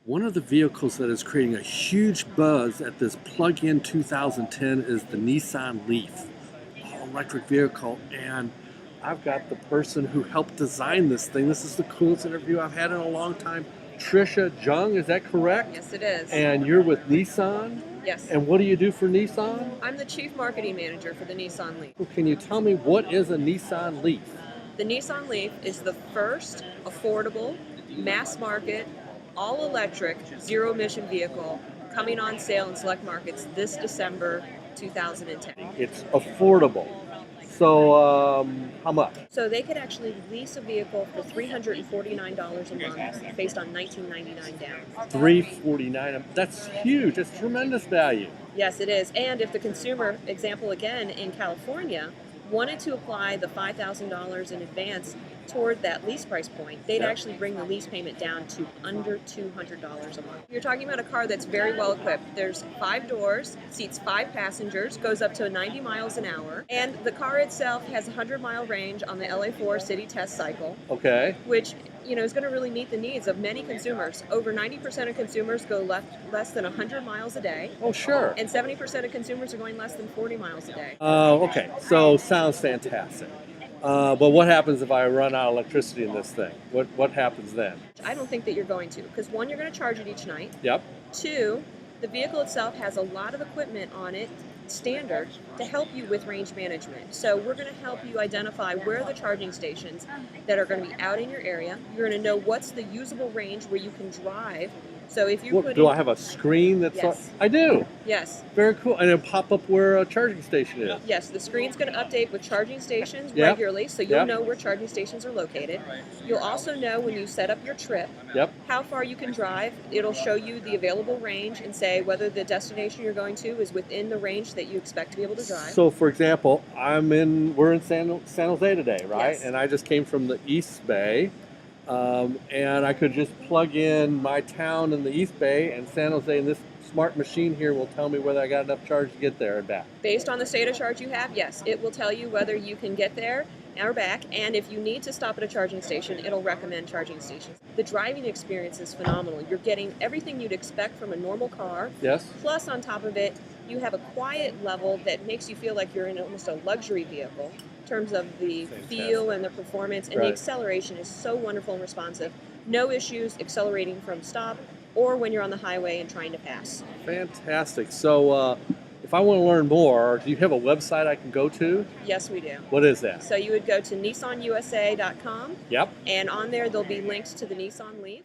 One of the vehicles that is creating a huge buzz at this plug-in 2010 is the Nissan Leaf, all-electric vehicle. And I've got the person who helped design this thing. This is the coolest interview I've had in a long time. Trisha Jung, is that correct? Yes, it is. And you're with Nissan? Yes. And what do you do for Nissan? I'm the Chief Marketing Manager for the Nissan Leaf. Well, can you tell me what is a Nissan Leaf? The Nissan Leaf is the first affordable, mass market, all-electric, zero-emission vehicle coming on sale in select markets this December 2010. It's affordable. So, how much? So they could actually lease a vehicle for $349 a month based on $19.99 down. $349. That's huge. That's tremendous value. Yes, it is. And if the consumer, example again, in California, wanted to apply the $5,000 in advance toward that lease price point, they'd actually bring the lease payment down to under $200 a month. You're talking about a car that's very well equipped. There's 5 doors, seats 5 passengers, goes up to 90 miles an hour, and the car itself has a 100-mile range on the LA4 city test cycle. Okay. Which is going to really meet the needs of many consumers. Over 90% of consumers go less than 100 miles a day. Oh, sure. And 70% of consumers are going less than 40 miles a day. Okay. So, sounds fantastic. But what happens if I run out of electricity in this thing? What happens then? I don't think that you're going to, because 1, you're going to charge it each night. Yep. 2, the vehicle itself has a lot of equipment on it, standard, to help you with range management. So we're going to help you identify where are the charging stations that are going to be out in your area. You're going to know what's the usable range where you can drive. So if you do I have a screen that's Yes. I do. Yes. Very cool. And it'll pop up where a charging station is. Yes, the screen's going to update with charging stations Yep. regularly, so you'll know where charging stations are located. You'll also know when you set up your trip how far you can drive. It'll show you the available range and say whether the destination you're going to is within the range that you expect to be able to drive. So, for example, we're in San Jose today, right? Yes. And I just came from the East Bay. And I could just plug in my town in the East Bay and San Jose, and this smart machine here will tell me whether I got enough charge to get there and back. Based on the state of charge you have, yes, it will tell you whether you can get there or back, and if you need to stop at a charging station, it'll recommend charging stations. The driving experience is phenomenal. You're getting everything you'd expect from a normal car. Yes. Plus, on top of it, you have a quiet level that makes you feel like you're in almost a luxury vehicle in terms of the feel and the performance, and the acceleration is so wonderful and responsive. No issues accelerating from stop or when you're on the highway and trying to pass. Fantastic. So if I want to learn more, do you have a website I can go to? Yes, we do. What is that? So you would go to nissanusa.com. Yep. And on there, there'll be links to the Nissan Leaf.